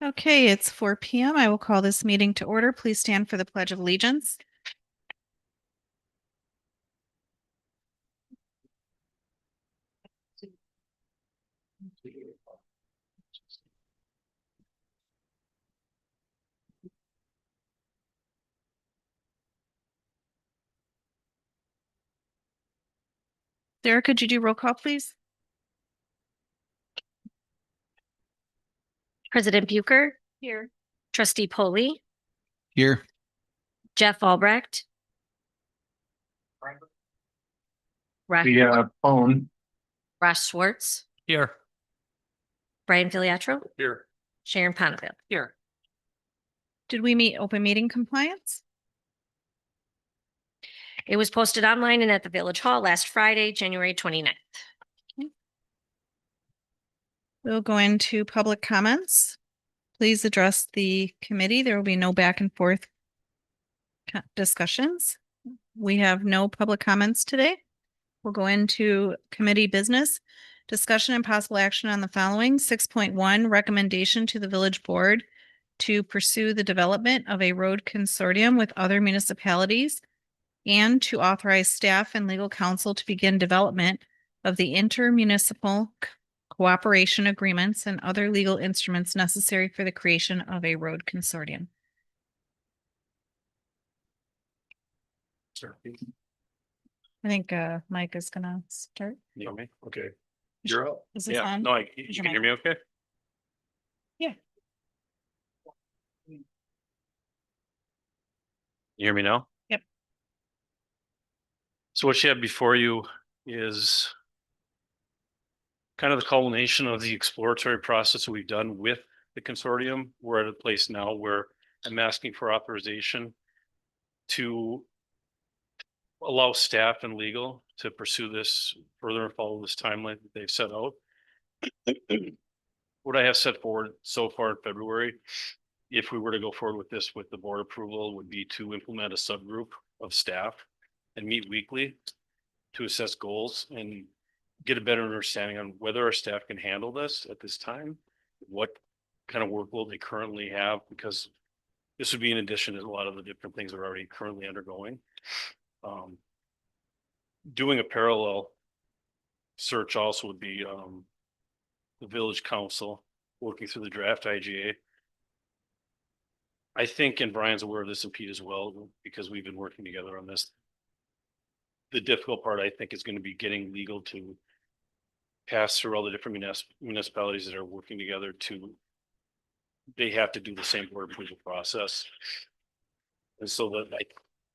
Okay, it's 4 p.m. I will call this meeting to order. Please stand for the Pledge of Allegiance. Sarah, could you do roll call, please? President Bucher, Here. Trustee Polly, Here. Jeff Albrecht, Phone. Ross Schwartz, Here. Brian Filiatro, Here. Sharon Poneville. Here. Did we meet open meeting compliance? It was posted online and at the Village Hall last Friday, January 29th. We'll go into public comments. Please address the committee. There will be no back and forth discussions. We have no public comments today. We'll go into committee business. Discussion and possible action on the following. 6.1, recommendation to the village board to pursue the development of a road consortium with other municipalities and to authorize staff and legal counsel to begin development of the intermunicipal cooperation agreements and other legal instruments necessary for the creation of a road consortium. Sure. I think Mike is gonna start. You know me? Okay. You're up. Is this Yeah. on? No, you Is your can hear mic- me okay? Yeah. You hear me now? Yep. So what you have before you is kind of the culmination of the exploratory process that we've done with the consortium. We're at a place now where I'm asking for authorization to allow staff and legal to pursue this further and follow this timeline that they've set out. What I have set forward so far in February, if we were to go forward with this with the board approval, would be to implement a subgroup of staff and meet weekly to assess goals and get a better understanding on whether our staff can handle this at this time, what kind of workload they currently have, because this would be in addition to a lot of the different things they're already currently undergoing. Doing a parallel search also would be the village council working through the draft IGA. I think, and Brian's aware of this and Pete as well, because we've been working together on this. The difficult part, I think, is going to be getting legal to pass through all the different municipalities that are working together to, they have to do the same board approval process. And so that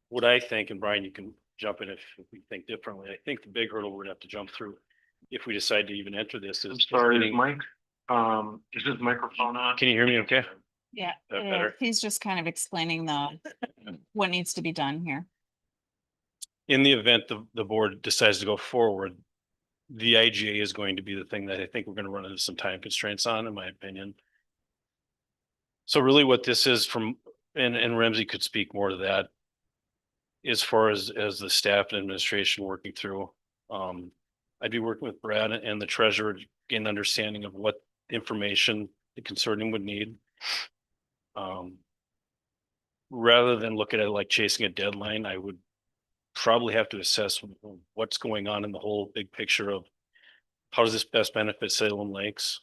what I think, and Brian, you can jump in if we think differently. I think the big hurdle we're gonna have to jump through if we decide to even enter this is. I'm sorry, Mike. Is this microphone on? Can you hear me okay? Yeah, That better? he's just kind of explaining what needs to be done here. In the event the board decides to go forward, the IGA is going to be the thing that I think we're going to run into some time constraints on, in my opinion. So really what this is from, and Ramsey could speak more to that, as far as the staff and administration working through, I'd be working with Brad and the treasurer to get an understanding of what information the consortium would need. Rather than look at it like chasing a deadline, I would probably have to assess what's going on in the whole big picture of how does this best benefit Salem Lakes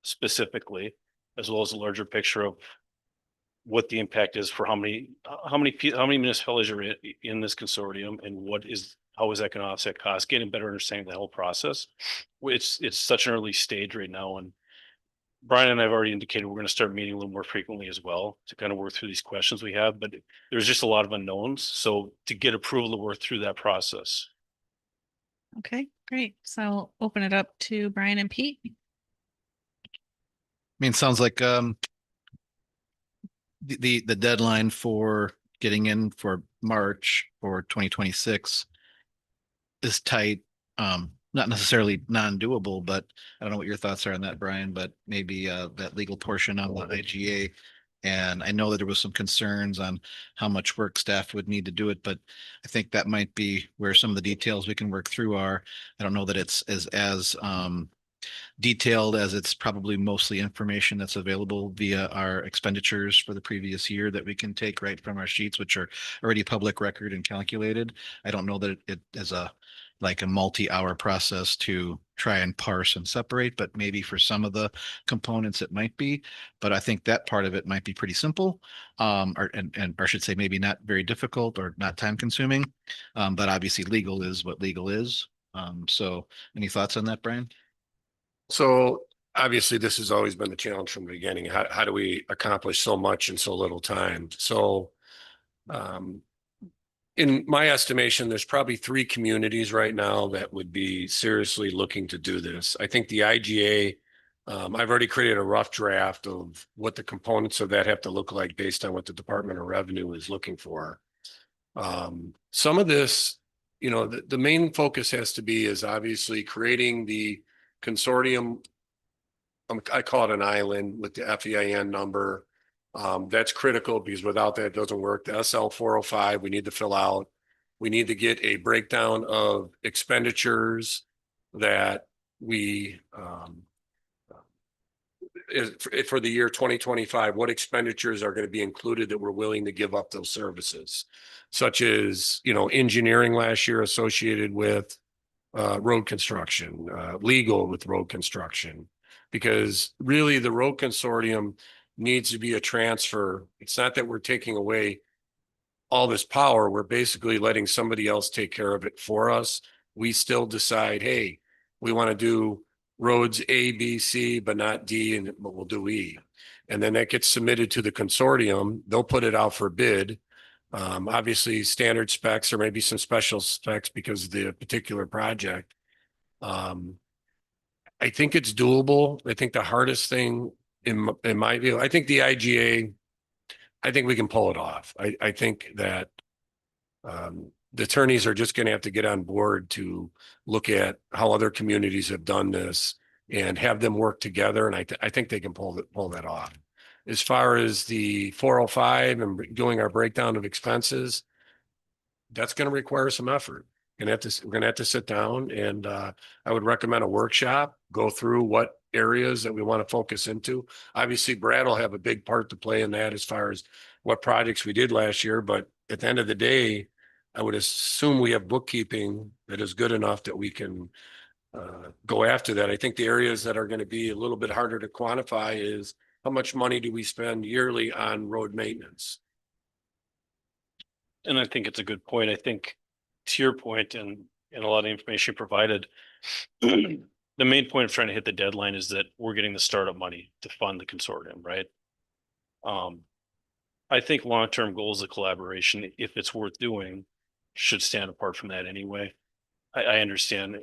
specifically, as well as a larger picture of what the impact is for how many municipalities are in this consortium, and how is that going to offset costs, getting a better understanding of the whole process. It's such an early stage right now, and Brian and I've already indicated we're going to start meeting a little more frequently as well to kind of work through these questions we have, but there's just a lot of unknowns. So to get approval to work through that process. Okay, great. So I'll open it up to Brian and Pete. I mean, sounds like the deadline for getting in for March for 2026 is tight. Not necessarily non-doable, but I don't know what your thoughts are on that, Brian, but maybe that legal portion on the IGA. And I know that there was some concerns on how much work staff would need to do it, but I think that might be where some of the details we can work through are. I don't know that it's as detailed as it's probably mostly information that's available via our expenditures for the previous year that we can take right from our sheets, which are already public record and calculated. I don't know that it is like a multi-hour process to try and parse and separate, but maybe for some of the components it might be. But I think that part of it might be pretty simple, or I should say maybe not very difficult or not time consuming. But obviously legal is what legal is. So any thoughts on that, Brian? So obviously this has always been the challenge from the beginning. How do we accomplish so much in so little time? So in my estimation, there's probably 3 communities right now that would be seriously looking to do this. I think the IGA, I've already created a rough draft of what the components of that have to look like based on what the Department of Revenue is looking for. Some of this, you know, the main focus has to be is obviously creating the consortium. I call it an island with the FEIN number. That's critical because without that, it doesn't work. The SL 405, we need to fill out. We need to get a breakdown of expenditures that we, for the year 2025, what expenditures are going to be included that we're willing to give up those services, such as, you know, engineering last year associated with road construction, legal with road construction, because really the road consortium needs to be a transfer. It's not that we're taking away all this power. We're basically letting somebody else take care of it for us. We still decide, hey, we want to do roads A, B, C, but not D, but we'll do E. And then that gets submitted to the consortium. They'll put it out for bid. Obviously standard specs or maybe some special specs because of the particular project. I think it's doable. I think the hardest thing in my view, I think the IGA, I think we can pull it off. I think that the attorneys are just going to have to get on board to look at how other communities have done this and have them work together. And I think they can pull that off. As far as the 405 and doing our breakdown of expenses, that's going to require some effort. We're going to have to sit down and I would recommend a workshop, go through what areas that we want to focus into. Obviously, Brad will have a big part to play in that as far as what projects we did last year. But at the end of the day, I would assume we have bookkeeping that is good enough that we can go after that. I think the areas that are going to be a little bit harder to quantify is how much money do we spend yearly on road maintenance? And I think it's a good point. I think to your point and a lot of information provided, the main point of trying to hit the deadline is that we're getting the startup money to fund the consortium, right? I think long-term goals of collaboration, if it's worth doing, should stand apart from that anyway. I understand.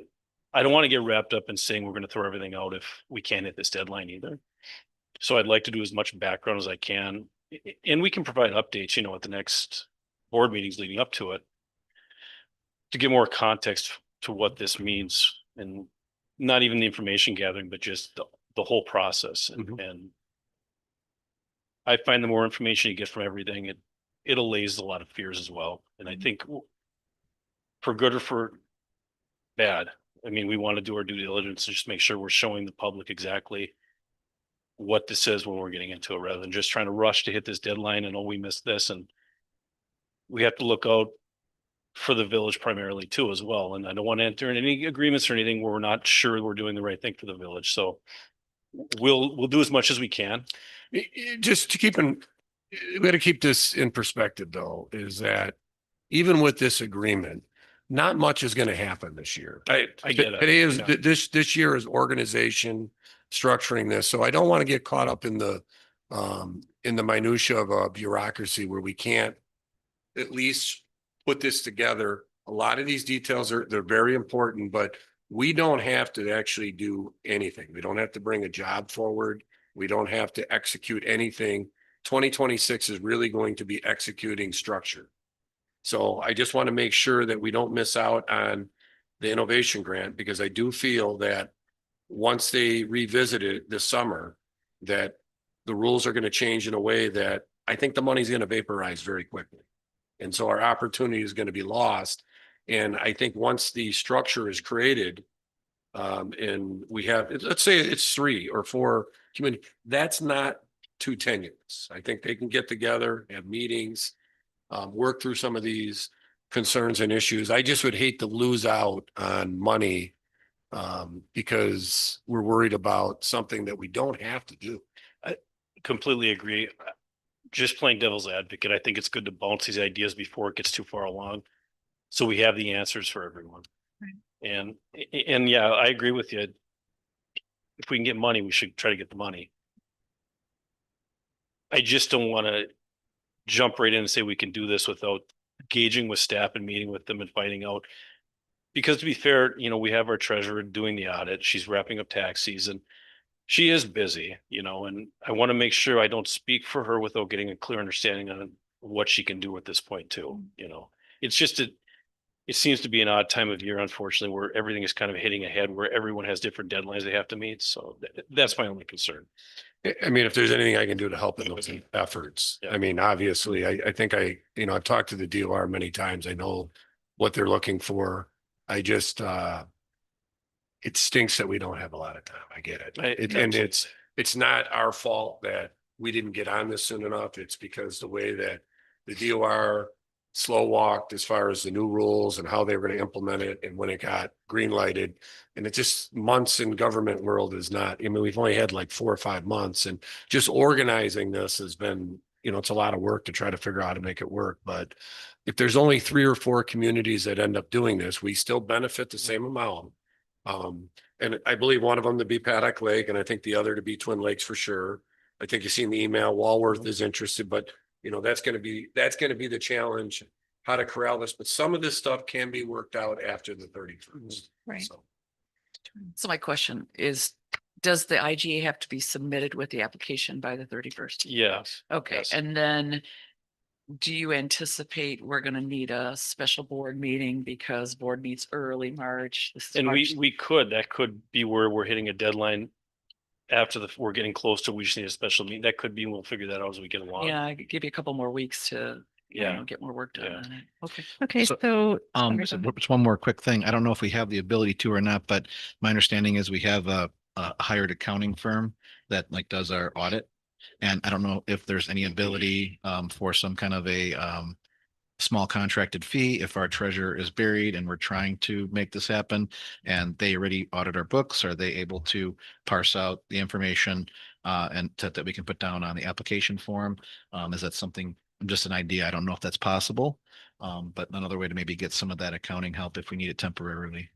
I don't want to get wrapped up in saying we're going to throw everything out if we can't hit this deadline either. So I'd like to do as much background as I can, and we can provide updates, you know, at the next board meetings leading up to it to get more context to what this means, and not even the information gathering, but just the whole process. And I find the more information you get from everything, it allays a lot of fears as well. And I think for good or for bad, I mean, we want to do our due diligence and just make sure we're showing the public exactly what this is when we're getting into it, rather than just trying to rush to hit this deadline and, oh, we missed this. And we have to look out for the village primarily too, as well. And I don't want to enter in any agreements or anything where we're not sure we're doing the right thing for the village. So we'll do as much as we can. Just to keep we got to keep this in perspective though, is that even with this agreement, not much is going to happen this year. I get it. Today is Yeah. this year is organization structuring this. So I don't want to get caught up in the minutia of a bureaucracy where we can't at least put this together. A lot of these details they're very important, but we don't have to actually do anything. We don't have to bring a job forward. We don't have to execute anything. 2026 is really going to be executing structure. So I just want to make sure that we don't miss out on the innovation grant, because I do feel that once they revisit it this summer, that the rules are going to change in a way that I think the money's going to vaporize very quickly. And so our opportunity is going to be lost. And I think once the structure is created, And we have, let's say it's 3 or 4 community, that's not too tenuous. I think they can get together, have meetings, work through some of these concerns and issues. I just would hate to lose out on money because we're worried about something that we don't have to do. Completely agree. Just playing devil's advocate, I think it's good to bounce these ideas before it gets too far along. So we have the answers for everyone. Right. And yeah, I agree with you. If we can get money, we should try to get the money. I just don't want to jump right in and say we can do this without gauging with staff and meeting with them and finding out. Because to be fair, we have our treasurer doing the audit. She's wrapping up tax season. She is busy, and I want to make sure I don't speak for her without getting a clear understanding on what she can do at this point too. It's just it seems to be an odd time of year, unfortunately, where everything is kind of hitting ahead, where everyone has different deadlines they have to meet. So that's my only concern. I mean, if there's anything I can do to help in those efforts, Yeah. I mean, obviously, I think I've talked to the DOR many times. I know what they're looking for. I just, it stinks that we don't have a lot of time. I get it. And it's not our fault that we didn't get on this soon enough. It's because the way that the DOR slow walked as far as the new rules and how they were going to implement it and when it got green lighted. And it just months in government world is not, I mean, we've only had like 4 or 5 months, and just organizing this has been, it's a lot of work to try to figure out how to make it work. But if there's only 3 or 4 communities that end up doing this, we still benefit the same amount. And I believe one of them to be Paddock Lake, and I think the other to be Twin Lakes for sure. I think you've seen the email, Walworth is interested, but that's going to be the challenge, how to corral this. But some of this stuff can be worked out after the 31st. Right. So my question is, does the IGA have to be submitted with the application by the 31st? Yes. Okay, Yes. and then do you anticipate we're gonna need a special board meeting because board meets early March? This is And March. that could be where we're hitting a deadline after we're getting close to, we just need a special meeting. That could be, we'll figure that out as we get along. Yeah, I could give you a couple more weeks to, Yeah. get more work done Yeah. on it. Okay. Okay, So, so. So just one more quick thing. I don't know if we have the ability to or not, but my understanding is we have a hired accounting firm that does our audit. And I don't know if there's any ability for some kind of a small contracted fee if our treasurer is buried and we're trying to make this happen and they already audit our books. Are they able to parse out the information and that we can put down on the application form? Is that something, just an idea? I don't know if that's possible, but another way to maybe get some of that accounting help if we need it temporarily.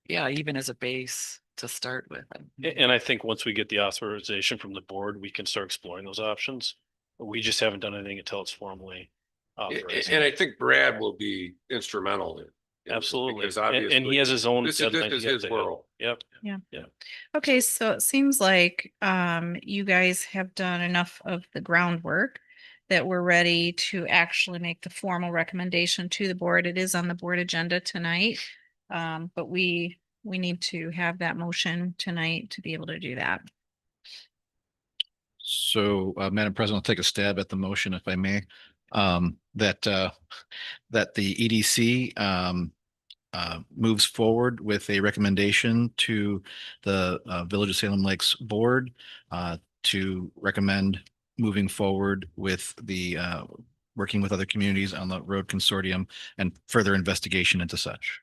Yeah, even as a base to start with. And I think once we get the authorization from the board, we can start exploring those options. But we just haven't done anything until it's formally authorized. And I think Brad will be instrumental in this, Absolutely. because And he obviously has his own. this deadline is he has his to hit. world. Yep. Okay, so it seems like you guys have done enough of the groundwork that we're ready to actually make the formal recommendation to the board. It is on the board agenda tonight. But we need to have that motion tonight to be able to do that. So, Madam President, I'll take a stab at the motion if I may. That the EDC moves forward with a recommendation to the Village of Salem Lakes Board to recommend moving forward with the working with other communities on the road consortium and further investigation into such.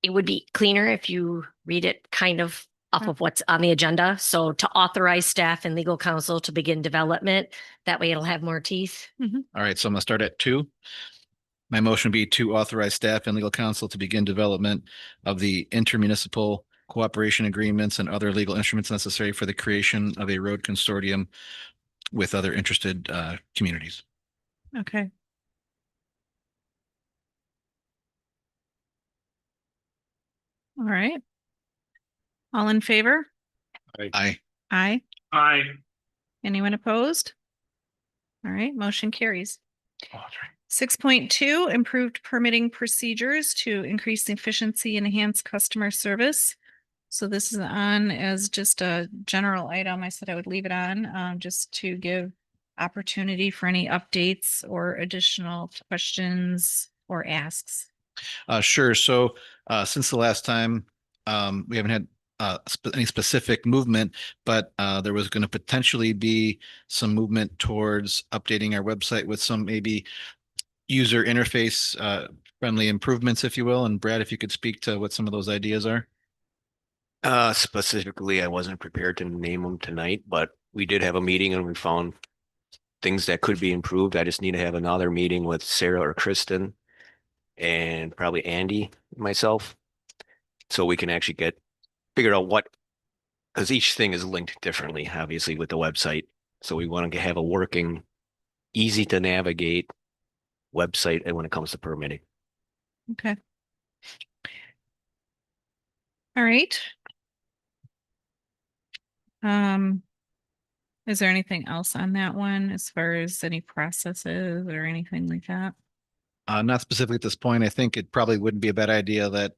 It would be cleaner if you read it kind of off of what's on the agenda. So to authorize staff and legal counsel to begin development, that way it'll have more teeth. All right, so I'm gonna start at 2. My motion would be to authorize staff and legal counsel to begin development of the intermunicipal cooperation agreements and other legal instruments necessary for the creation of a road consortium with other interested communities. Okay. All right. All in favor? Aye. Aye. Aye. Anyone opposed? All right, motion carries. 6.2, improved permitting procedures to increase efficiency and enhance customer service. So this is on as just a general item. I said I would leave it on just to give opportunity for any updates or additional questions or asks. Sure. So Since the last time, we haven't had any specific movement, but there was going to potentially be some movement towards updating our website with some maybe user interface friendly improvements, if you will. And Brad, if you could speak to what some of those ideas are. Specifically, I wasn't prepared to name them tonight, but we did have a meeting and we found things that could be improved. I just need to have another meeting with Sarah or Kristen and probably Andy, myself, so we can actually figure out what, because each thing is linked differently, obviously, with the website. So we want to have a working, easy to navigate website when it comes to permitting. Okay. All right. Is there anything else on that one as far as any processes or anything like that? Not specifically at this point. I think it probably wouldn't be a bad idea that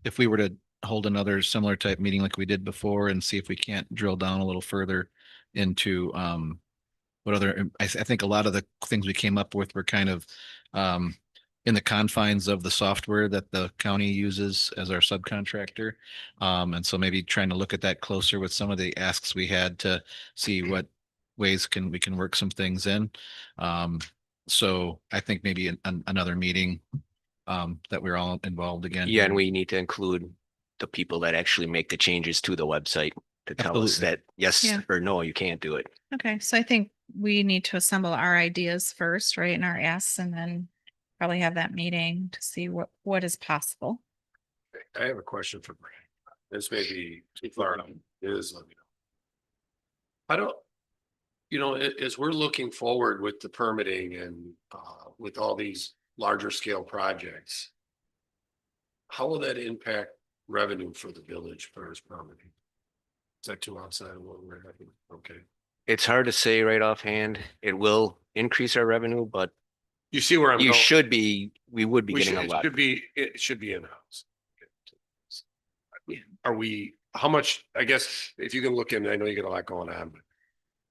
if we were to hold another similar type meeting like we did before and see if we can't drill down a little further into what other, I think a lot of the things we came up with were kind of in the confines of the software that the county uses as our subcontractor. And so maybe trying to look at that closer with some of the asks we had to see what ways we can work some things in. So I think maybe another meeting that we're all involved again. Yeah, and here. we need to include the people that actually make the changes to the website to tell us Absolutely. that yes Yeah. or no, you can't do it. Okay, so I think we need to assemble our ideas first, right, and our asks, and then probably have that meeting to see what is possible. I have a question for Brad. This may be too far out. It is, let me know. I don't, as we're looking forward with the permitting and with all these larger scale projects, how will that impact revenue for the village for its permitting? Is that too outside of what we're having? Okay. It's hard to say right offhand. It will increase our revenue, but You see where I'm going? we would be getting a lot. It should be in-house. How much, I guess, if you can look in, I know you got a lot going on, but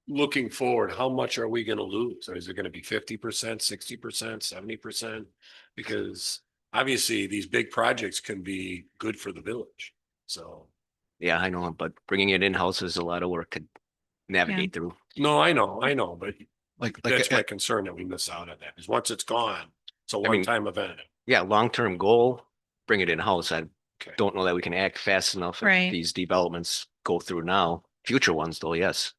looking forward, how much are we gonna lose? Or is it gonna be 50%, 60%, 70%? Because obviously these big projects can be good for the village. So, Yeah, I know, but bringing it in-house is a lot of work to navigate through. no, I know, but like that's my concern that we miss out on that. Is once it's gone, it's a one-time event. Yeah, long-term goal, bring it in-house. I Okay. don't know that we can act fast enough if Right. these developments go through now. Future ones though, yes.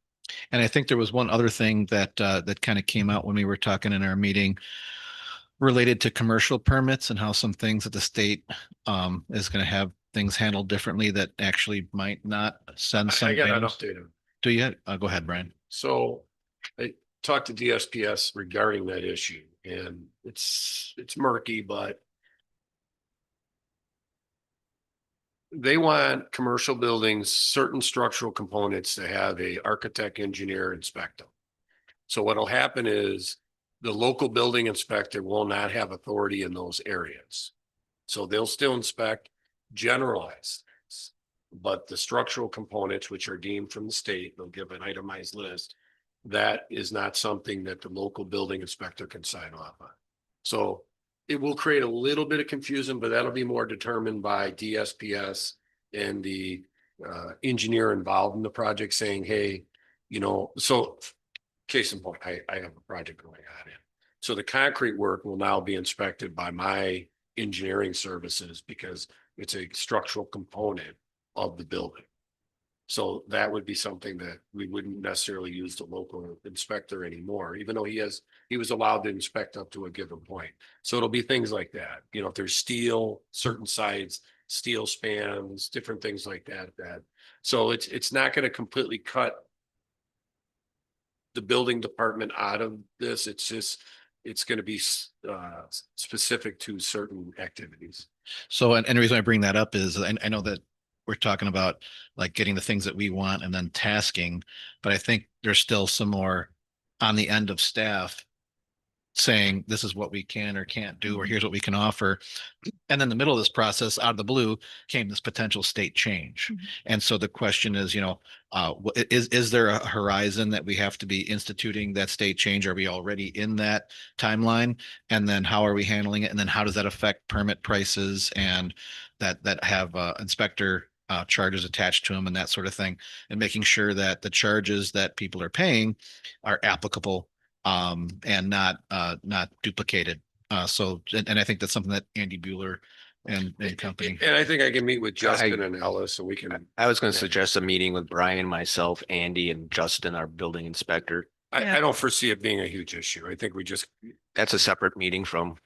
And I think there was one other thing that that kind of came out when we were talking in our meeting related to commercial permits and how some things that the state is going to have things handled differently that actually might not send some. I got an items. update. Do you? Go ahead, Brian. So I talked to DSPS regarding that issue and it's murky, but they want commercial buildings, certain structural components to have a architect, engineer inspect them. So what'll happen is the local building inspector will not have authority in those areas. So they'll still inspect generalized things. But the structural components, which are deemed from the state, they'll give an itemized list. That is not something that the local building inspector can sign off on. So it will create a little bit of confusion, but that'll be more determined by DSPS and the engineer involved in the project saying, hey, so case in point, I have a project going on. So the concrete work will now be inspected by my engineering services because it's a structural component of the building. So that would be something that we wouldn't necessarily use the local inspector anymore, even though he was allowed to inspect up to a given point. So it'll be things like that. If there's steel, certain sides, steel spans, different things like that. So it's not going to completely cut the building department out of this. It's going to be specific to certain activities. So, and the reason I bring that up is I know that we're talking about like getting the things that we want and then tasking, but I think there's still some more on the end of staff saying this is what we can or can't do, or here's what we can offer. And then in the middle of this process, out of the blue, came this potential state change. Mhm. And so the question is, is there a horizon that we have to be instituting that state change? Are we already in that timeline? And then how are we handling it? And then how does that affect permit prices and that have inspector charges attached to them and that sort of thing, and making sure that the charges that people are paying are applicable and not duplicated. And I think that's something that Andy Bueller and company. And I think I can meet with Justin and Ellis and we can, I was going to Yeah. suggest a meeting with Brian, myself, Andy, and Justin, our building inspector. Yeah. I don't foresee it being a huge issue. I think we just, That's a separate meeting from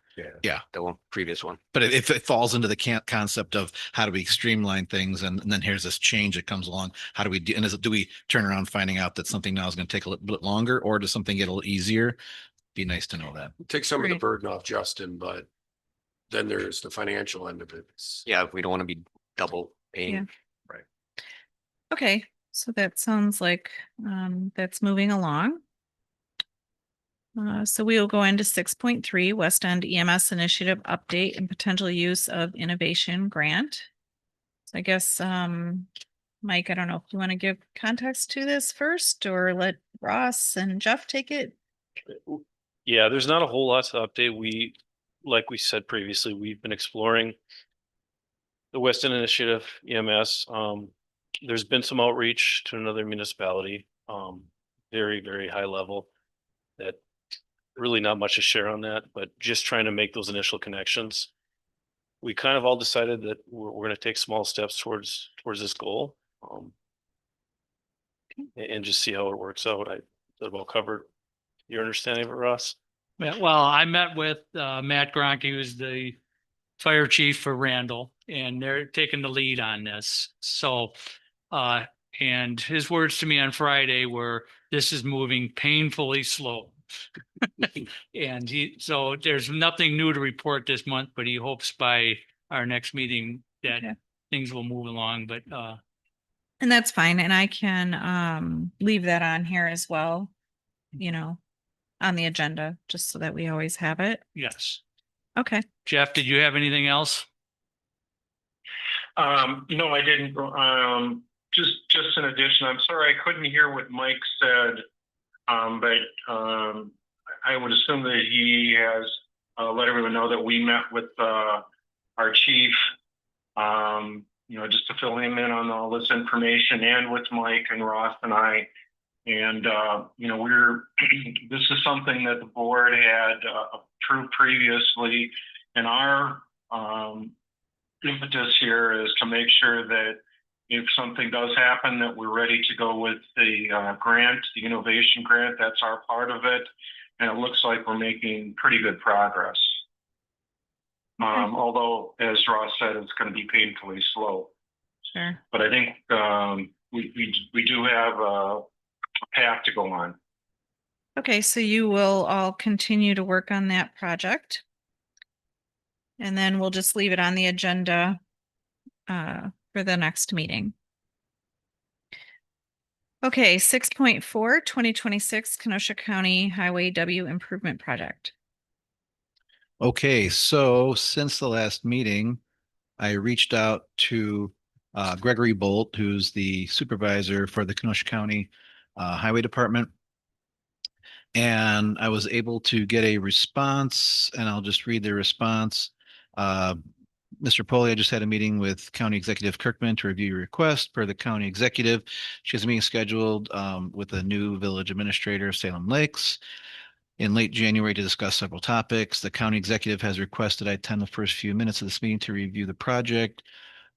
yeah. the one, previous one. But if it falls into the concept of how do we streamline things, and then here's this change that comes along, how do we do, and do we turn around finding out that something now is going to take a little bit longer, or does something get a little easier? Be nice to know that. Take some of the Right. burden off Justin, but then there's the financial end of it. Yeah, we don't want to be double paying. Yeah. Okay, so that sounds like that's moving along. So we will go into 6.3 West End EMS Initiative Update and Potential Use of Innovation Grant. So I guess Mike, I don't know if you want to give context to this first, or let Ross and Jeff take it. Yeah, there's not a whole lot to update. Like we said previously, we've been exploring the Weston Initiative EMS. There's been some outreach to another municipality, very, very high level, that really not much to share on that, but just trying to make those initial connections. We kind of all decided that we're going to take small steps towards this goal, and just see how it works out. That well covered your understanding of it, Ross? Yeah, well, I met with Matt Gronke, who's the fire chief for Randall, and they're taking the lead on this. So, and his words to me on Friday were, "This is moving painfully slow." And so there's nothing new to report this month, but he hopes by our next meeting that Okay. things will move along. But And that's fine, and I can leave that on here as well, you know, on the agenda, just so that we always have it. yes, Okay. Jeff, did you have anything else? No, I didn't. Just in addition, I'm sorry, I couldn't hear what Mike said. But I would assume that he has let everyone know that we met with our chief, just to fill him in on all this information, and with Mike and Ross and I. And, this is something that the board had approved previously. And our impetus here is to make sure that if something does happen, that we're ready to go with the grant, the innovation grant. That's our part of it. And it looks like we're making pretty good progress. Although, as Ross said, it's going to be painfully slow. Sure. But I think we do have a path to go on. Okay, so you will all continue to work on that project. And then we'll just leave it on the agenda for the next meeting. Okay, 6.4, 2026 Kenosha County Highway W Improvement Project. Okay, so since the last meeting, I reached out to Gregory Bolt, who's the supervisor for the Kenosha County Highway Department. And I was able to get a response, and I'll just read the response. Mr. Polly, I just had a meeting with County Executive Kirkman to review your request per the county executive. She has a meeting scheduled with the new village administrator of Salem Lakes in late January to discuss several topics. The county executive has requested I attend the first few minutes of this meeting to review the project.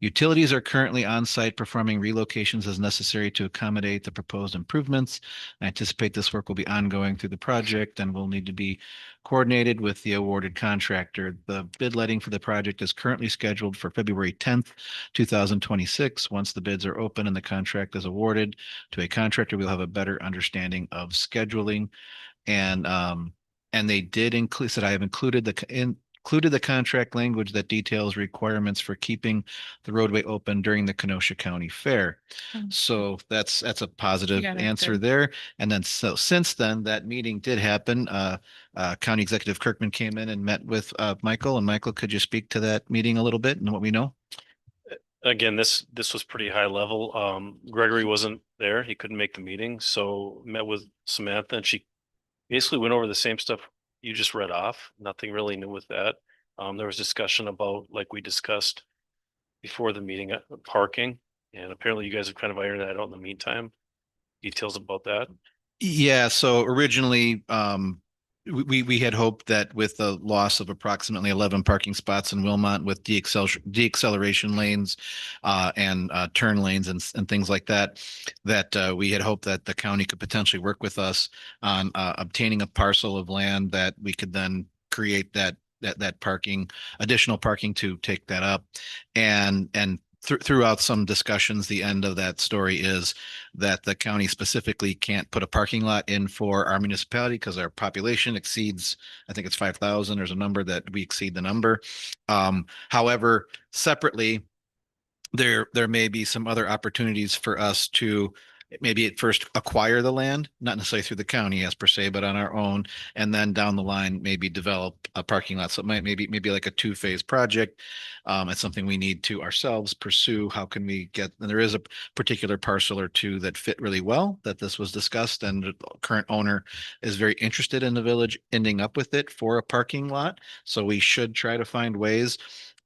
Utilities are currently on site performing relocations as necessary to accommodate the proposed improvements. I anticipate this work will be ongoing through the project and will need to be coordinated with the awarded contractor. The bid letting for the project is currently scheduled for February 10th, 2026. Once the bids are open and the contract is awarded to a contractor, we'll have a better understanding of scheduling. And they did include, said I have included the contract language that details requirements for keeping the roadway open during the Kenosha County Fair. So that's a positive Yeah, that's answer good. there. And then so since then, that meeting did happen. County Executive Kirkman came in and met with Michael. And Michael, could you speak to that meeting a little bit and what we know? Again, this was pretty high level. Gregory wasn't there. He couldn't make the meeting. So met with Samantha, and she basically went over the same stuff you just read off. Nothing really new with that. There was discussion about, like we discussed, before the meeting, parking, and apparently you guys have kind of ironed that out in the meantime. Details about that. Yeah, so originally, we had hoped that with the loss of approximately 11 parking spots in Wilmot with deacceleration lanes and turn lanes and things like that, that we had hoped that the county could potentially work with us on obtaining a parcel of land that we could then create that parking, additional parking to take that up. And throughout some discussions, the end of that story is that the county specifically can't put a parking lot in for our municipality because our population exceeds, I think it's 5,000. There's a number that we exceed the number. However, separately, there may be some other opportunities for us to maybe at first acquire the land, not necessarily through the county as per se, but on our own, and then down the line maybe develop a parking lot. So it might maybe like a two-phase project. It's something we need to ourselves pursue. How can we get? And there is a particular parcel or two that fit really well that this was discussed, and the current owner is very interested in the village ending up with it for a parking lot. So we should try to find ways.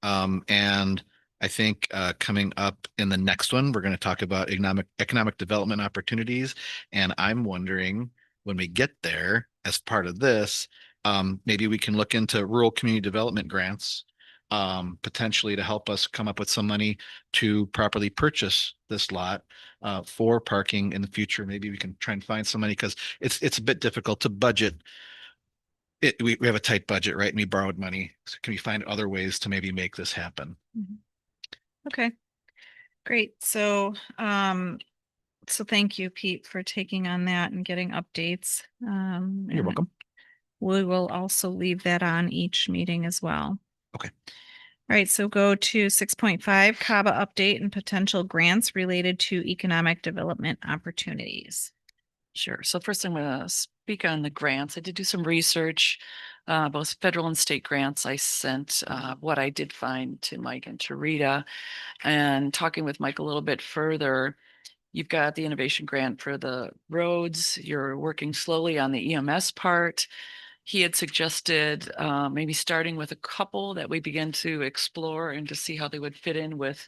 And I think coming up in the next one, we're going to talk about economic development opportunities. And I'm wondering when we get there, as part of this, maybe we can look into rural community development grants, potentially to help us come up with some money to properly purchase this lot for parking in the future. Maybe we can try and find some money because it's a bit difficult to budget. We have a tight budget, right? And we borrowed money. So can we find other ways to maybe make this happen? Okay, great. So, so thank you, Pete, for taking on that and getting updates. You're and welcome. We will also leave that on each meeting as well. Okay. All right, so go to 6.5, CABA update and potential grants related to economic development opportunities. Sure. So first I'm going to speak on the grants. I did do some research, both federal and state grants. I sent what I did find to Mike and to Rita, and talking with Mike a little bit further. You've got the innovation grant for the roads. You're working slowly on the EMS part. He had suggested maybe starting with a couple that we begin to explore and to see how they would fit in with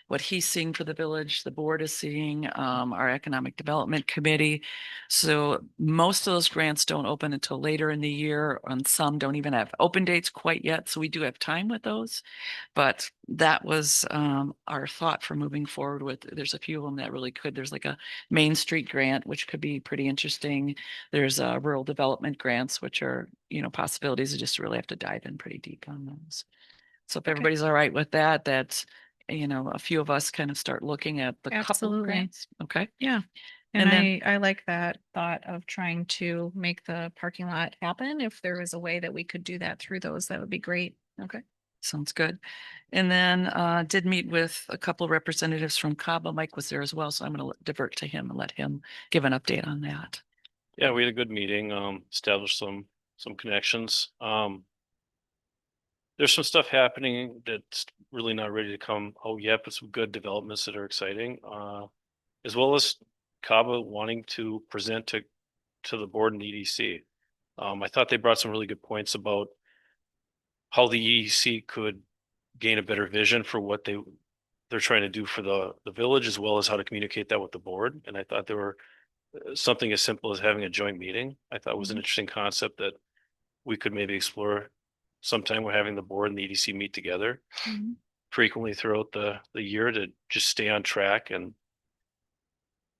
what he's seeing for the village, the board is seeing, our economic development committee. So most of those grants don't open until later in the year, and some don't even have open dates quite yet. So we do have time with those. But that was our thought for moving forward with. There's a few of them that really could. There's like a Main Street grant, which could be pretty interesting. There's rural development grants, which are, possibilities. You just really have to dive in pretty deep on those. So if everybody's all right with that, that's, a few of us kind of start looking at the couple Absolutely. grants. Okay. Yeah. And And then- I like that thought of trying to make the parking lot happen. If there was a way that we could do that through those, that would be great. Okay, sounds good. And then did meet with a couple of representatives from CABA. Mike was there as well, so I'm going to divert to him and let him give an update on that. Yeah, we had a good meeting, established some connections. There's some stuff happening that's really not ready to come out yet, but some good developments that are exciting. As well as CABA wanting to present to the board and EDC. I thought they brought some really good points about how the EDC could gain a better vision for what they're trying to do for the village, as well as how to communicate that with the board. And I thought there were something as simple as having a joint meeting. I thought was an interesting concept that we could maybe explore sometime. We're having the board and the EDC meet together frequently throughout the year to just stay on track, and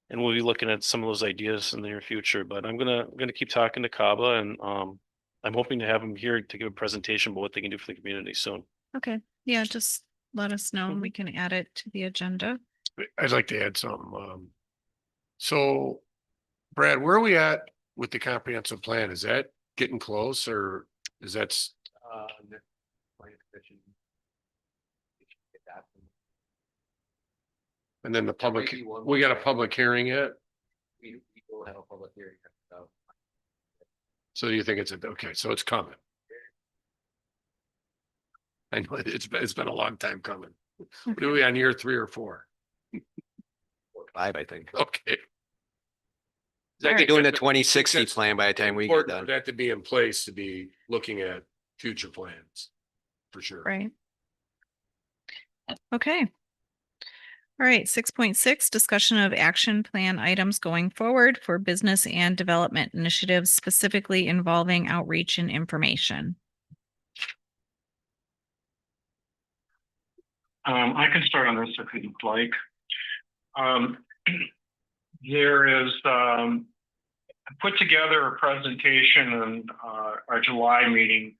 we'll be looking at some of those ideas in the near future. But I'm gonna keep talking to CABA, and I'm hoping to have them here to give a presentation about what they can do for the community soon. Okay. Yeah, just let us know and we can add it to the agenda. I'd like to add something. So Brad, where are we at with the comprehensive plan? Is that getting close, or is that? And then the public, we got a public hearing yet? We will have a public hearing. So you think okay, so it's coming. I know it's been a long time coming. What are we on, year 3 or 4? 5, I think. Okay. They'll be doing the 2060 plan by the time we get Important done. for that to be in place, to be looking at future plans, for sure. Right. Okay. All right, 6.6, discussion of action plan items going forward for business and development initiatives specifically involving outreach and information. I can start on this if you'd like. There is put together a presentation in our July meeting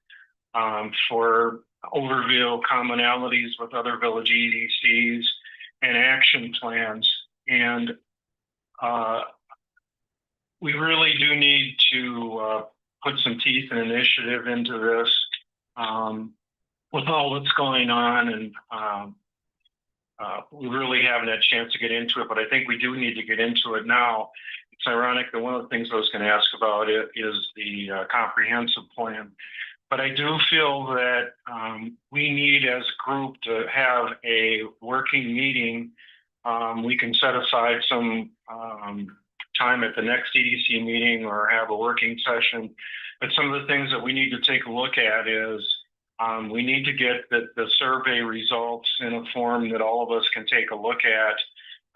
for overview commonalities with other village EDCs and action plans. And we really do need to put some teeth and initiative into this with all that's going on. And we really haven't had a chance to get into it, but I think we do need to get into it now. It's ironic that one of the things I was going to ask about it is the comprehensive plan. But I do feel that we need as a group to have a working meeting. We can set aside some time at the next EDC meeting or have a working session. But some of the things that we need to take a look at is we need to get the survey results in a form that all of us can take a look at.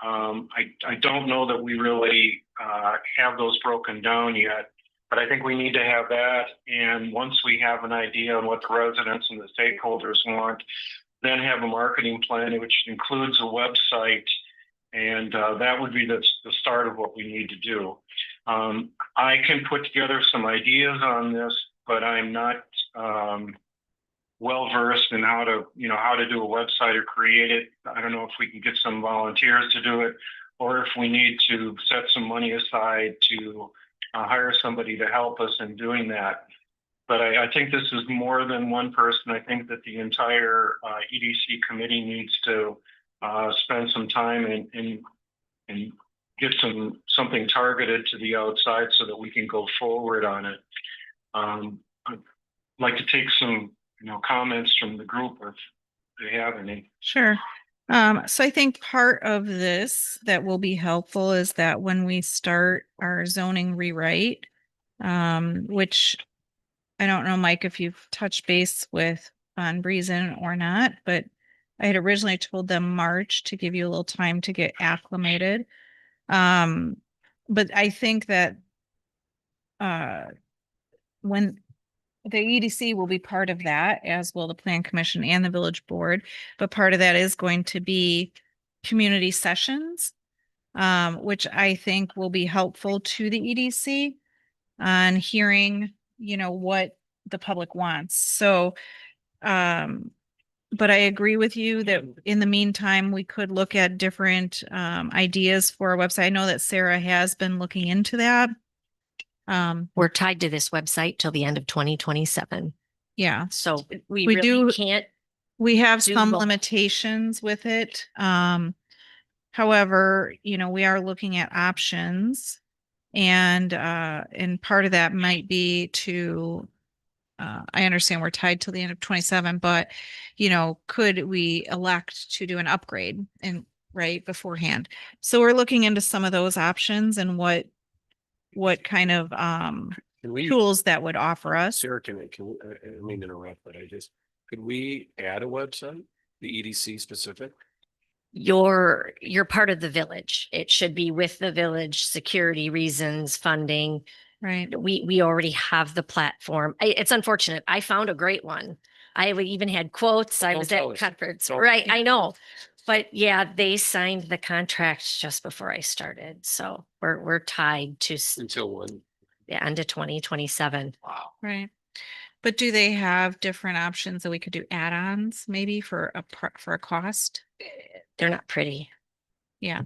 I don't know that we really have those broken down yet, but I think we need to have that. And once we have an idea on what the residents and the stakeholders want, then have a marketing plan, which includes a website. And that would be the start of what we need to do. I can put together some ideas on this, but I'm not well-versed in how to do a website or create it. I don't know if we can get some volunteers to do it, or if we need to set some money aside to hire somebody to help us in doing that. But I think this is more than one person. I think that the entire EDC committee needs to spend some time and get something targeted to the outside so that we can go forward on it. I'd like to take some comments from the group if they have any. Sure. So I think part of this that will be helpful is that when we start our zoning rewrite, which I don't know, Mike, if you've touched base with Von Briesen or not, but I had originally told them March to give you a little time to get acclimated. But I think that when the EDC will be part of that, as will the Plan Commission and the Village Board. But part of that is going to be community sessions, which I think will be helpful to the EDC on hearing, what the public wants. So, but I agree with you that in the meantime, we could look at different ideas for a website. I know that Sarah has been looking into that. We're tied to this website till the end of 2027. Yeah. So we We really do- can't. We have do some both. limitations with it. However, we are looking at options, and part of that might be to, I understand we're tied till the end of 27, but could we elect to do an upgrade right beforehand? So we're looking into some of those options and what kind of Can we, tools that would offer us. Sarah, I mean to interrupt, but could we add a website, the EDC specific? You're part of the village. It should be with the village, security reasons, funding. Right. We already have the platform. It's unfortunate. I found a great one. I even had quotes. I Don't was tell at us. conference. Don't- Right. I know. But yeah, they signed the contract just before I started. So we're tied to Until when? the end of 2027. Wow. Right. But do they have different options that we could do add-ons maybe for a cost? They're not pretty. Yeah.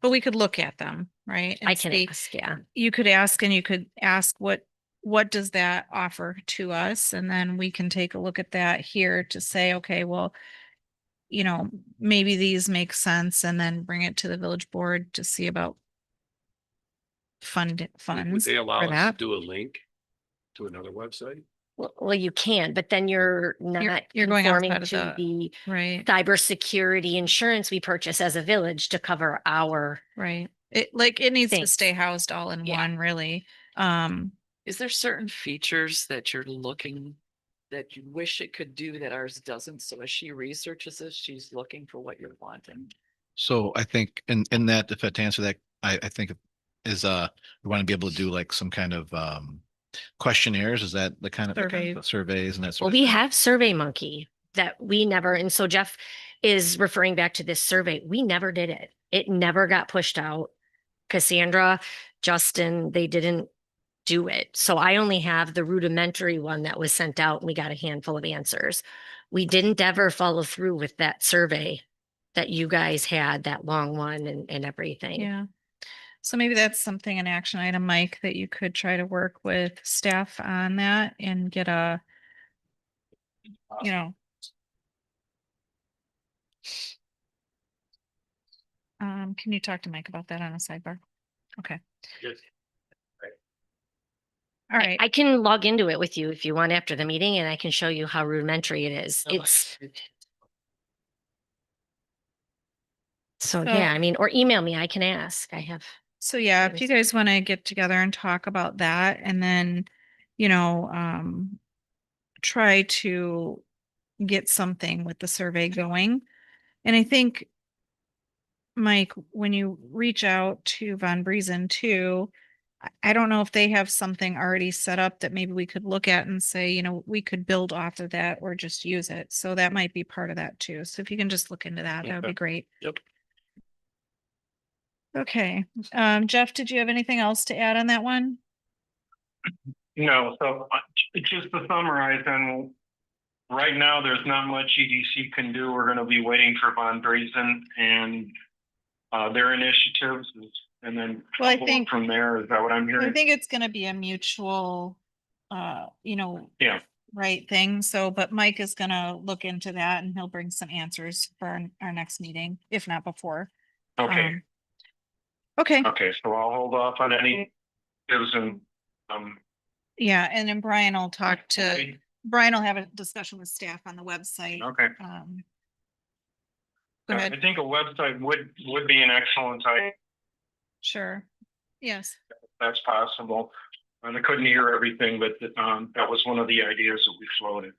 But we could look at them, right? And I can see. ask, yeah. You could ask, and you could ask what does that offer to us? And then we can take a look at that here to say, okay, well, maybe these make sense, and then bring it to the village board to see about Would funds they allow for us to that. do a link to another website? Well, you can, but then you're not you're going conforming outside of to the Right. cybersecurity insurance we purchase as a village to cover our. Right. It needs to Thanks. stay housed all in Yeah. one, really. Is there certain features that you're looking that you wish it could do that ours doesn't? So as she researches this, she's looking for what you're wanting. So I think in that, if I to answer that, I think is, we want to be able to do like some kind of, questionnaires. Is that the kind of Surveys. surveys and that sort Well, of we thing? have Survey Monkey that we never, and so Jeff is referring back to this survey. We never did it. It never got pushed out. Cassandra, Justin, they didn't do it. So I only have the rudimentary one that was sent out and we got a handful of answers. We didn't ever follow through with that survey that you guys had, that long one and everything. Yeah. So maybe that's something, an action item, Mike, that you could try to work with staff on that and get a, you know. Can you talk to Mike about that on a sidebar? Okay. Yes. All right. I can log into it with you if you want after the meeting and I can show you how rudimentary it is. It's so yeah, I mean, or email me, I can ask. I have. So yeah, if you guys want to get together and talk about that and then, you know, try to get something with the survey going. And I think, Mike, when you reach out to Von Briesen too, I don't know if they have something already set up that maybe we could look at and say, you know, we could build off of that or just use it. So that might be part of that too. So if you can just look into that, that would be Okay. great. Yep. Okay. Jeff, did you have anything else to add on that one? No, so just to summarize, then right now there's not much EDC can do. We're going to be waiting for Von Briesen and their initiatives, and then Well, I go think- from there. Is that what I'm I hearing? think it's gonna be a mutual, you know. Yeah. Right thing. So, but Mike is gonna look into that and he'll bring some answers for our next meeting, if not before. Okay. Okay, Okay. So I'll hold off on any gives and yeah, and then Brian will talk to, Brian will have a discussion with staff on the website. okay. Go ahead. I think a website would be an excellent idea. Sure. Yes. If that's possible. And I couldn't hear everything, but that was one of the ideas that we floated.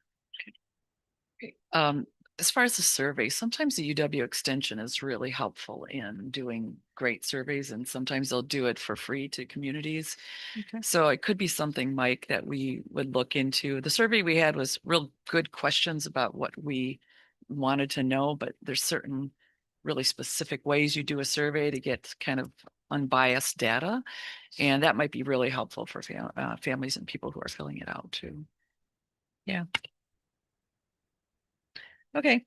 As far as the survey, sometimes the UW extension is really helpful in doing great surveys, and sometimes they'll do it for free to communities. Okay. So it could be something, Mike, that we would look into. The survey we had was real good questions about what we wanted to know, but there's certain really specific ways you do a survey to get kind of unbiased data. And that might be really helpful for families and people who are filling it out too. Okay.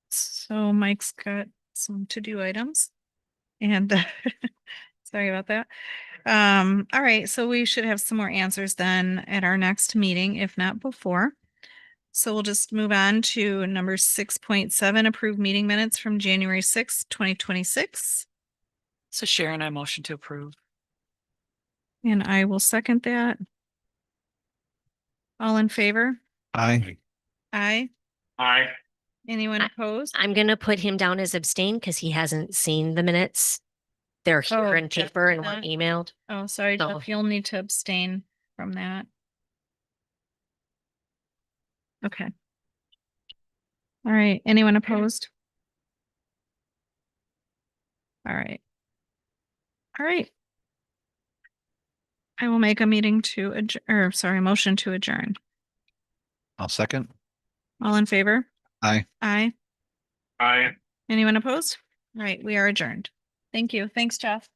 So Mike's got some to-do items and sorry about that. All right, so we should have some more answers then at our next meeting, if not before. So we'll just move on to number 6.7, approve meeting minutes from January 6th, 2026. So Sharon, I motion to approve. And I will second that. All in favor? Aye. Aye. Aye. Anyone opposed? I'm gonna put him down as abstain because he hasn't seen the minutes. They're here Oh, in Jeff paper did and were not? emailed. Oh, sorry, So- Jeff, you'll need to abstain from that. Okay. All right, anyone opposed? All right. All right. I will make a meeting to adjourn, or sorry, motion to adjourn. I'll second. All in favor? Aye. Aye. Aye. Anyone opposed? All right, we are adjourned. Thank you. Thanks, Jeff.